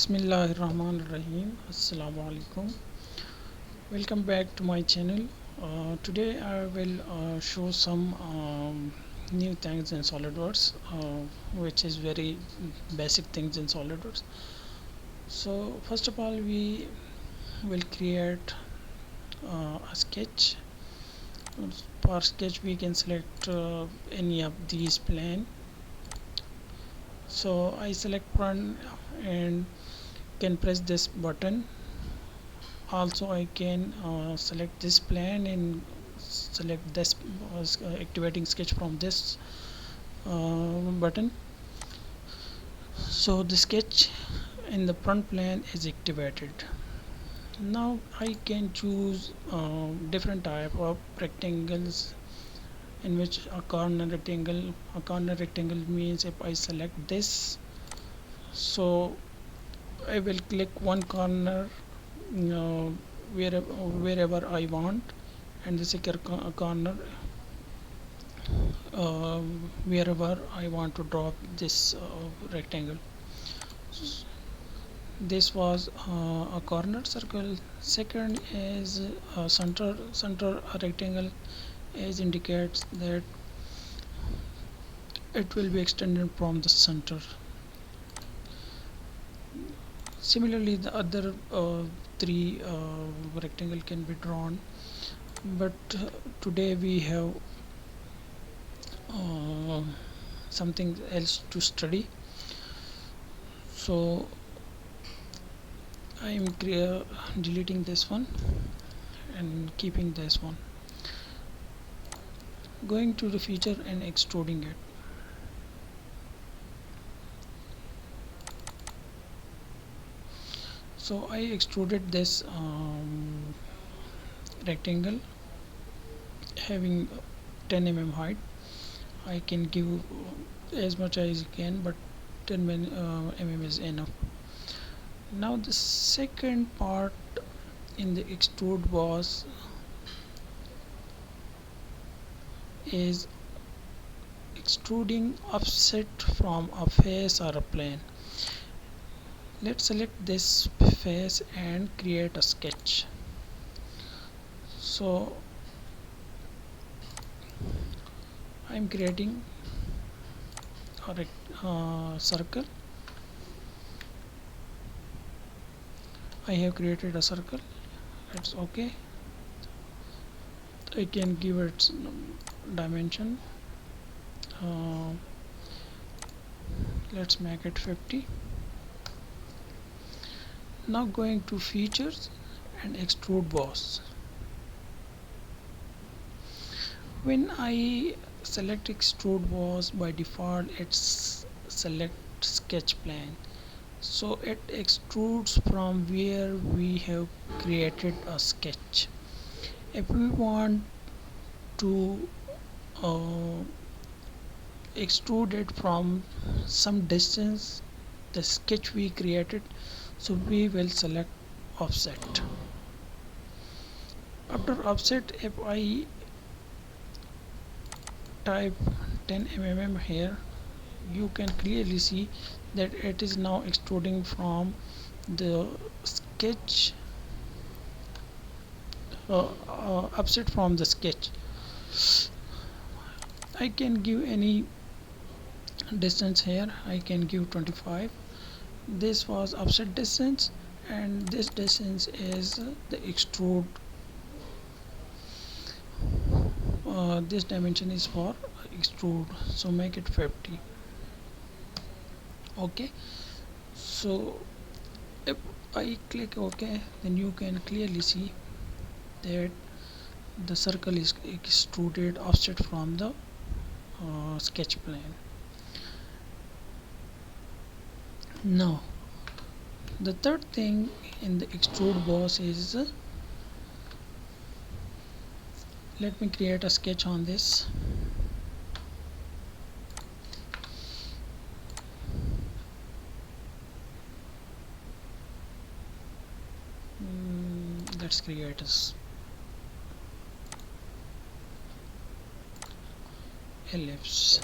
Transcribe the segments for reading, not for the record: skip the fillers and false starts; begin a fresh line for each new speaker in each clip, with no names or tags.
Bismillahirrahmanirrahim. Assalamu alaikum. Welcome back to my channel. Today I will show some new things in Solidworks, which is very basic things in Solidworks. So first of all, we will create a sketch. For sketch, we can select any of these plane. So I select one and can press this button. Also I can select this plane and select this activating sketch from this button. So the sketch in the front plane is activated. Now I can choose different type of rectangles, in which a corner rectangle means if I select this, so I will click one corner wherever I want, and the second corner wherever I want to drop this rectangle. This was a corner circle. Second is center rectangle, as indicates that it will be extended from the center. Similarly, the other three rectangle can be drawn, but today we have something else to study. So I am deleting this one and keeping this one, going to the feature and extruding it. So I extruded this rectangle having 10 mm height. I can give as much as you can, but 10 mm is enough. Now the second part in the extrude was is extruding offset from a face or a plane. Let's select this face and create a sketch. So I'm creating a circle. I have created a circle. It's okay. I can give it dimension. Let's make it 50. Now going to features and extrude boss. When I select extrude boss, by default it's select sketch plane, so it extrudes from where we have created a sketch. If we want to extrude it from some distance, the sketch we created, so we will select offset. After offset, if I type 10 mm here, you can clearly see that it is now extruding from the sketch, offset from the sketch. I can give any distance here. I can give 25. This was offset distance, and this distance is the extrude. This dimension is for extrude, so make it 50. Okay, so if I click OK, then you can clearly see that the circle is extruded offset from the sketch plane. Now the third thing in the extrude boss is let me create a sketch on this. Let's create a ellipse.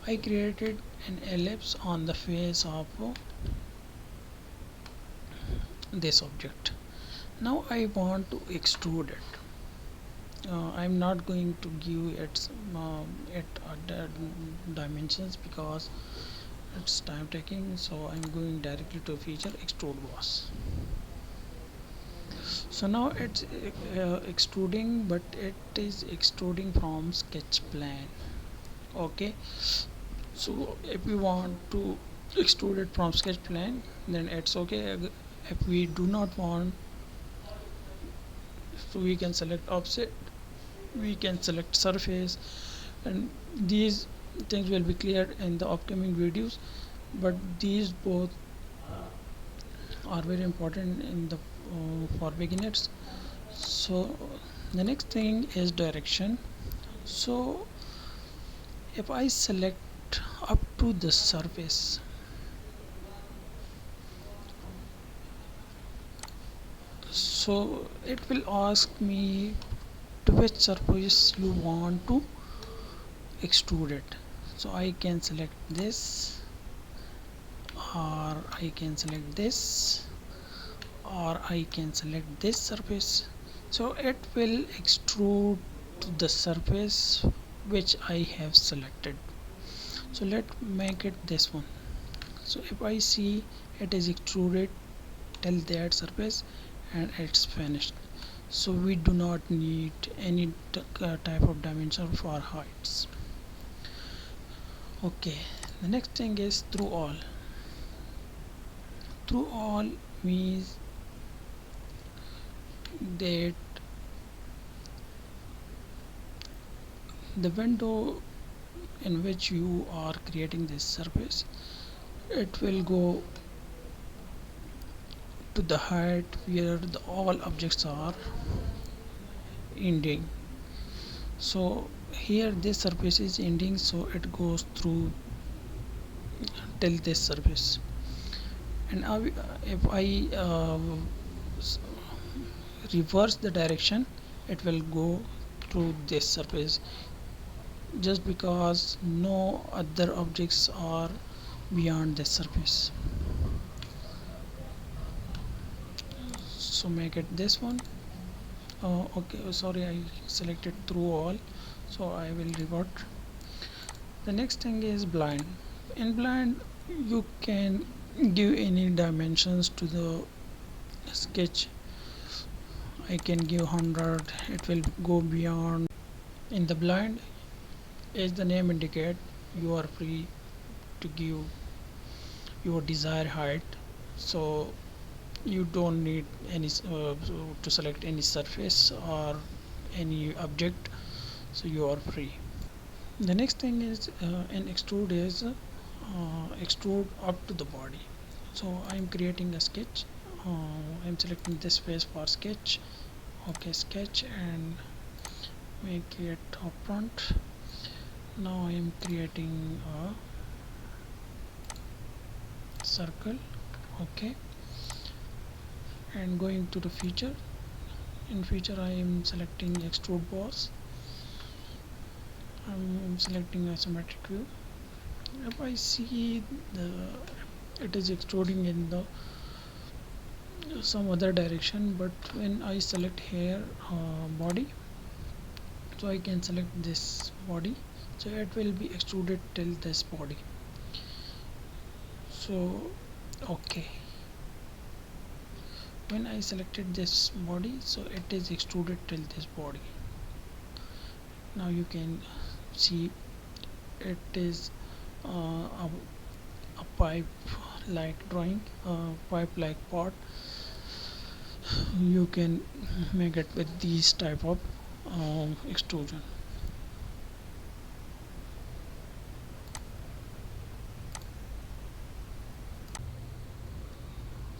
I created an ellipse on the face of this object. Now I want to extrude it. I'm not going to give it other dimensions because it's time taking, so I'm going directly to feature extrude boss. So now it's extruding, but it is extruding from sketch plane. Okay, so if we want to extrude it from sketch plane, then it's okay. If we do not want, so we can select offset, we can select surface, and these things will be cleared in the upcoming videos, but these both are very important in the for beginners. So the next thing is direction. So if I select up to the surface, so it will ask me to which surface you want to extrude it. So I can select this, or I can select this, or I can select this surface. So it will extrude to the surface which I have selected. So let's make it this one. So if I see it is extruded till that surface and it's finished, so we do not need any type of dimension for heights. Okay, the next thing is through all. Through all means that the window in which you are creating this surface, it will go to the height where the all objects are ending. So here this surface is ending, so it goes through till this surface. And if I reverse the direction, it will go through this surface, just because no other objects are beyond this surface. So make it this one. Okay, sorry, I selected through all, so I will revert. The next thing is blind. In blind you can give any dimensions to the sketch. I can give 100, it will go beyond. In the blind, as the name indicate, you are free to give your desired height, so you don't need any to select any surface or any object, so you are free. The next thing is in extrude is extrude up to the body. So I'm creating a sketch. I'm selecting this face for sketch. Okay, sketch, and make it up front. Now I'm creating a circle. Okay, and going to the feature. In feature I am selecting extrude boss. I'm selecting isometric view. If I see it is extruding in the some other direction, but when I select here body, so I can select this body, so it will be extruded till this body. So okay, when I selected this body, so it is extruded till this body. Now you can see it is a pipe like drawing, pipe like pot. You can make it with these type of extrusion.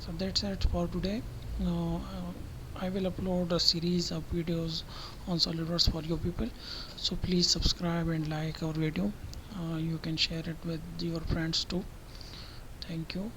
So that's it for today. I will upload a series of videos on Solidworks for you people, so please subscribe and like our video. You can share it with your friends too. Thank you.